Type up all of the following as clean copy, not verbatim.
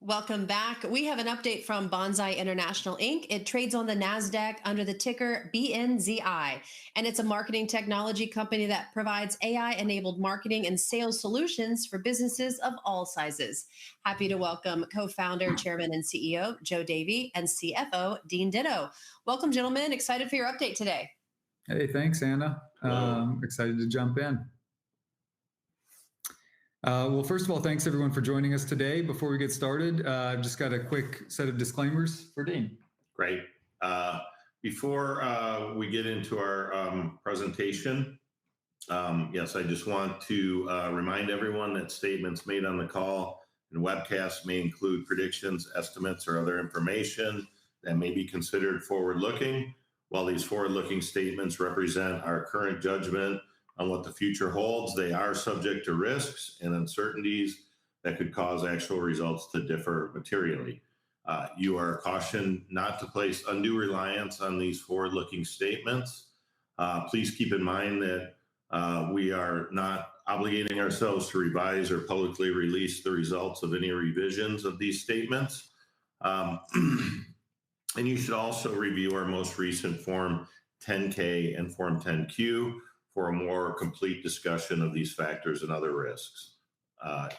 Welcome back. We have an update from Banzai International Inc. It trades on the NASDAQ under the ticker BNZI, and it's a marketing technology company that provides AI-enabled marketing and sales solutions for businesses of all sizes. Happy to welcome co-founder, chairman, and CEO Joe Davy and CFO Dean Ditto. Welcome, gentlemen. Excited for your update today. Hey, thanks, Anna. Excited to jump in. Well, first of all, thanks everyone for joining us today. Before we get started, I've just got a quick set of disclaimers for Dean. Great. Before we get into our presentation, yes, I just want to remind everyone that statements made on the call and webcast may include predictions, estimates, or other information that may be considered forward-looking. While these forward-looking statements represent our current judgment on what the future holds, they are subject to risks and uncertainties that could cause actual results to differ materially. You are cautioned not to place undue reliance on these forward-looking statements. Please keep in mind that we are not obligating ourselves to revise or publicly release the results of any revisions of these statements. And you should also review our most recent Form 10-K and Form 10-Q for a more complete discussion of these factors and other risks.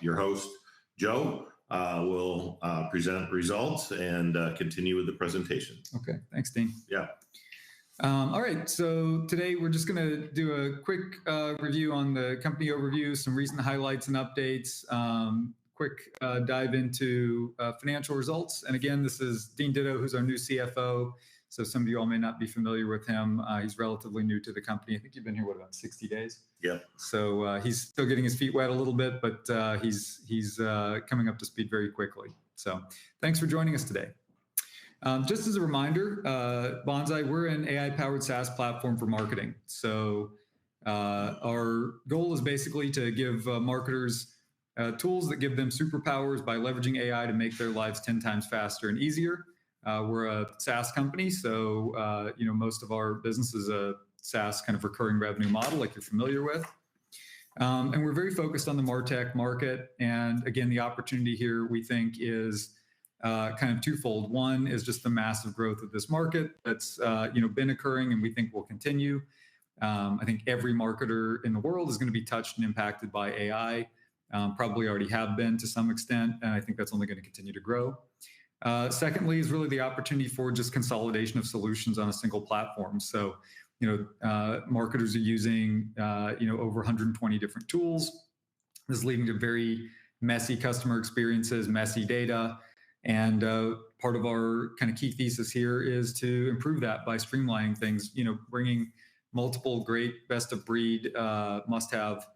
Your host, Joe, will present results and continue with the presentation. Okay, thanks, Dean. Yeah. All right, so today we're just going to do a quick review on the company overview, some recent highlights and updates, quick dive into financial results. And again, this is Dean Ditto, who's our new CFO. So some of you all may not be familiar with him. He's relatively new to the company. I think you've been here, what, about 60 days? Yeah. So he's still getting his feet wet a little bit, but he's coming up to speed very quickly. So thanks for joining us today. Just as a reminder, Banzai, we're an AI-powered SaaS platform for marketing. So our goal is basically to give marketers tools that give them superpowers by leveraging AI to make their lives 10 times faster and easier. We're a SaaS company, so most of our business is a SaaS kind of recurring revenue model, like you're familiar with. And we're very focused on the MarTech market. And again, the opportunity here we think is kind of twofold. One is just the massive growth of this market that's been occurring, and we think will continue. I think every marketer in the world is going to be touched and impacted by AI. Probably already have been to some extent, and I think that's only going to continue to grow. Secondly is really the opportunity for just consolidation of solutions on a single platform. So, marketers are using, over 120 different tools. This is leading to very messy customer experiences, messy data. And part of our kind of key thesis here is to improve that by streamlining things, bringing multiple great best of breed must-have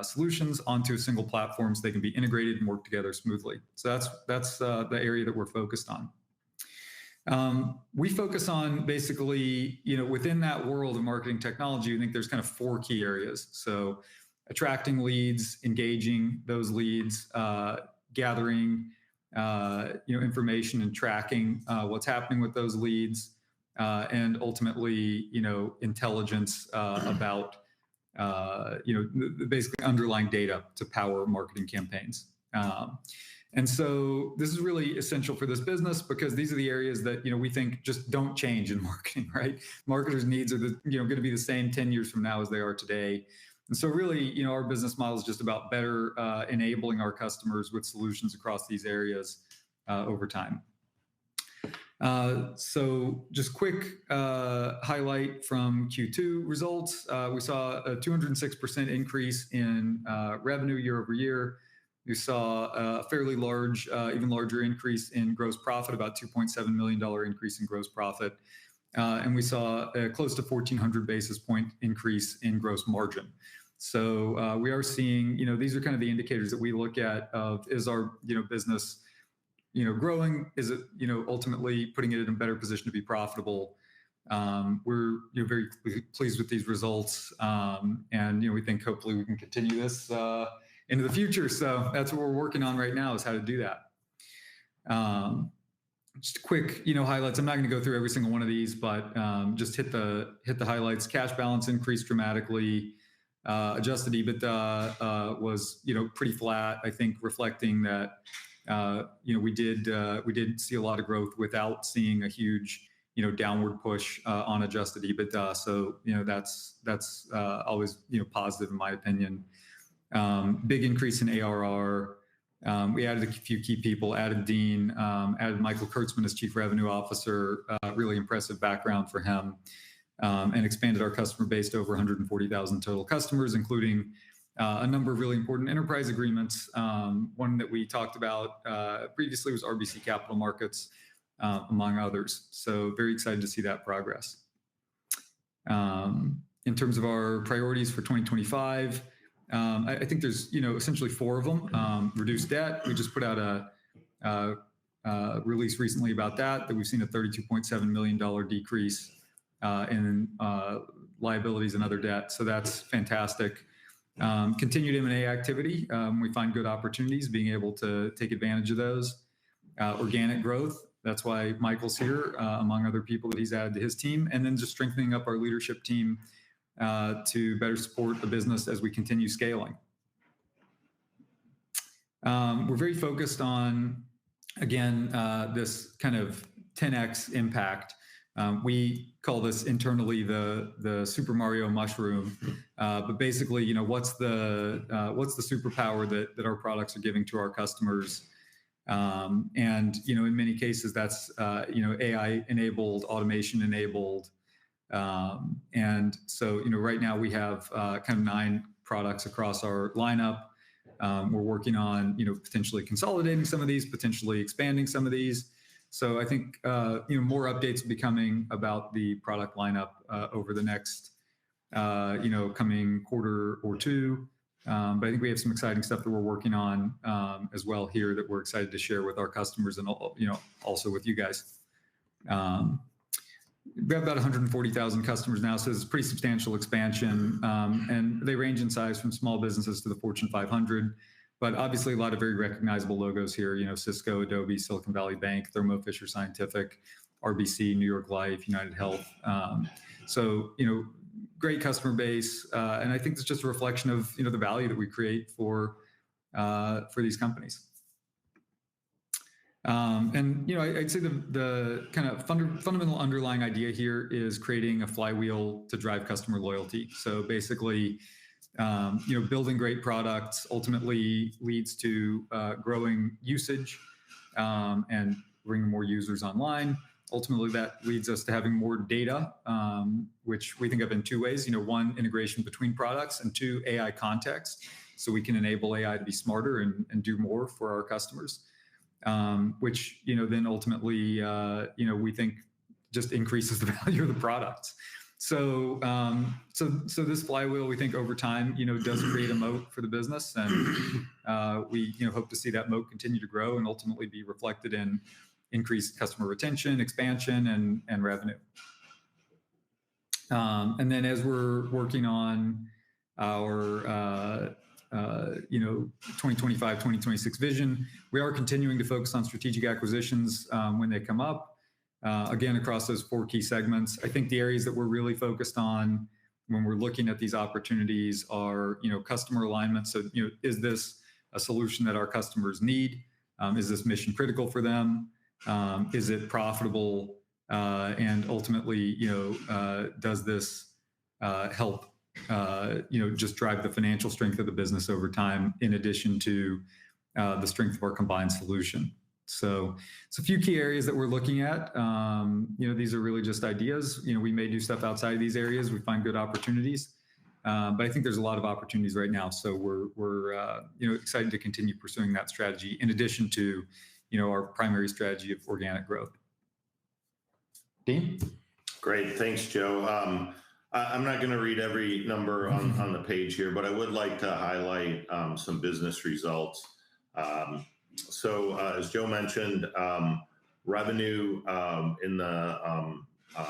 solutions onto a single platform so they can be integrated and work together smoothly. So that's the area that we're focused on. We focus on basically, within that world of marketing technology, I think there's kind of four key areas. So attracting leads, engaging those leads, gathering information and tracking what's happening with those leads, and ultimately, intelligence about basically underlying data to power marketing campaigns. And so this is really essential for this business because these are the areas that, we think just don't change in marketing, right? Marketers' needs are going to be the same 10 years from now as they are today. And so really, our business model is just about better enabling our customers with solutions across these areas over time. So just quick highlight from Q2 results. We saw a 206% increase in revenue year over year. We saw a fairly large, even larger increase in gross profit, about $2.7 million increase in gross profit. And we saw a close to 1,400 basis point increase in gross margin. So we are seeing, these are kind of the indicators that we look at of is our, business, growing? Is it, ultimately putting it in a better position to be profitable? We're very pleased with these results. And, we think hopefully we can continue this into the future. So that's what we're working on right now is how to do that. Just quick, highlights. I'm not going to go through every single one of these, but just hit the highlights. Cash balance increased dramatically. Adjusted EBITDA was, pretty flat, I think reflecting that we did see a lot of growth without seeing a huge downward push on adjusted EBITDA. So that's always positive in my opinion. Big increase in ARR. We added a few key people, added Dean, added Michael Kurtzman as Chief Revenue Officer, really impressive background for him, and expanded our customer base to over 140,000 total customers, including a number of really important enterprise agreements. One that we talked about previously was RBC Capital Markets, among others. So very excited to see that progress. In terms of our priorities for 2025, I think there's essentially four of them. Reduce debt. We just put out a release recently about that we've seen a $32.7 million decrease in liabilities and other debt. So that's fantastic. Continued M&A activity. We find good opportunities, being able to take advantage of those. Organic growth. That's why Michael's here, among other people that he's added to his team. And then just strengthening up our leadership team to better support the business as we continue scaling. We're very focused on, again, this kind of 10x impact. We call this internally the Super Mario mushroom, but basically, what's the superpower that our products are giving to our customers? And in many cases, that's AI enabled, automation enabled. And so, right now we have kind of 9 products across our lineup. We're working on, potentially consolidating some of these, potentially expanding some of these. So I think, more updates will be coming about the product lineup over the next, coming quarter or two. But I think we have some exciting stuff that we're working on as well here that we're excited to share with our customers and, also with you guys. We have about 140,000 customers now, so it's a pretty substantial expansion, and they range in size from small businesses to the Fortune 500, but obviously a lot of very recognizable logos here, Cisco, Adobe, Silicon Valley Bank, Thermo Fisher Scientific, RBC, New York Life, United Health. So, great customer base, and I think it's just a reflection of, the value that we create for these companies. And I'd say the kind of fundamental underlying idea here is creating a flywheel to drive customer loyalty. So basically, building great products ultimately leads to growing usage and bringing more users online. Ultimately, that leads us to having more data, which we think of in 2 ways. One, integration between products, and 2, AI context, so we can enable AI to be smarter and do more for our customers. Which then ultimately we think just increases the value of the products. So this flywheel, we think over time does create a moat for the business, and we hope to see that moat continue to grow and ultimately be reflected in increased customer retention, expansion, and revenue. And then as we're working on our 2025, 2026 vision, we are continuing to focus on strategic acquisitions when they come up, again, across those 4 key segments. I think the areas that we're really focused on when we're looking at these opportunities are, customer alignment. So, is this a solution that our customers need? Is this mission critical for them? Is it profitable? And ultimately, does this help just drive the financial strength of the business over time, in addition to the strength of our combined solution? So it's a few key areas that we're looking at. These are really just ideas. We may do stuff outside of these areas. We find good opportunities, but I think there's a lot of opportunities right now. So we're excited to continue pursuing that strategy, in addition to our primary strategy of organic growth. Dean? Great, thanks, Joe. I'm not going to read every number on the page here, but I would like to highlight some business results. So as Joe mentioned, revenue in the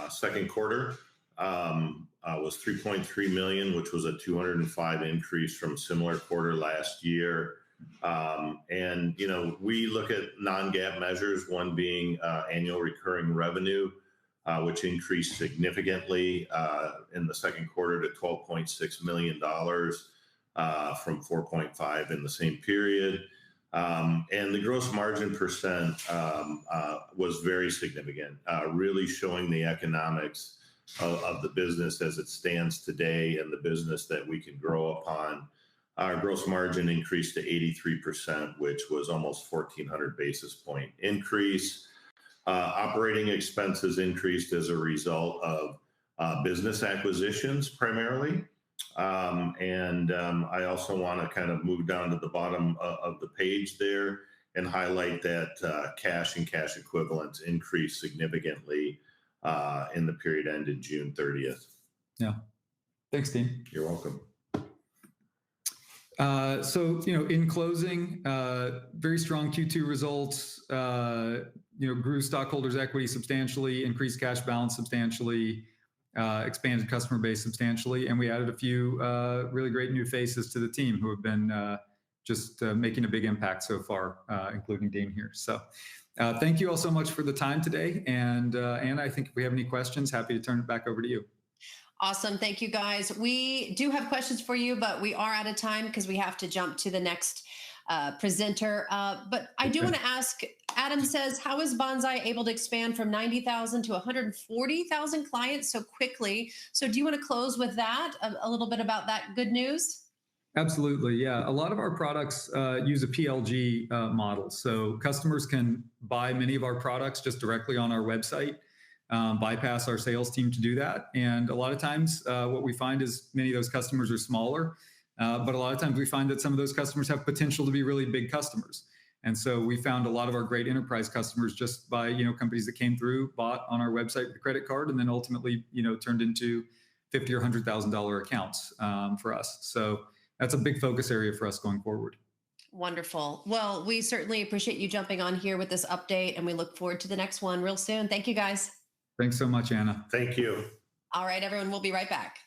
second quarter was $3.3 million, which was a 205 increase from similar quarter last year. And we look at non-GAAP measures, one being annual recurring revenue, which increased significantly in the second quarter to $12.6 million from $4.5 million in the same period. And the gross margin percent was very significant, really showing the economics of the business as it stands today and the business that we can grow upon. Our gross margin increased to 83%, which was almost 1,400 basis point increase. Operating expenses increased as a result of business acquisitions primarily. I also want to kind of move down to the bottom of the page there and highlight that cash and cash equivalents increased significantly in the period ended June 30th. Yeah. Thanks, Dean. You're welcome. So, in closing, very strong Q2 results, grew stockholders' equity substantially, increased cash balance substantially, expanded customer base substantially, and we added a few really great new faces to the team who have been just making a big impact so far, including Dean here. So thank you all so much for the time today. And Anna, I think if we have any questions, happy to turn it back over to you. Awesome. Thank you, guys. We do have questions for you, but we are out of time because we have to jump to the next presenter. But I do want to ask, Adam says, how is Banzai able to expand from 90,000 to 140,000 clients so quickly? So do you want to close with that, a little bit about that good news? Absolutely. Yeah. A lot of our products use a PLG model. So customers can buy many of our products just directly on our website, bypass our sales team to do that. And a lot of times what we find is many of those customers are smaller, but a lot of times we find that some of those customers have potential to be really big customers. And so we found a lot of our great enterprise customers just by, companies that came through, bought on our website with a credit card, and then ultimately, turned into $50,000 or $100,000 accounts for us. So that's a big focus area for us going forward. Wonderful. Well, we certainly appreciate you jumping on here with this update, and we look forward to the next one real soon. Thank you, guys. Thanks so much, Anna. Thank you. All right, everyone, we'll be right back.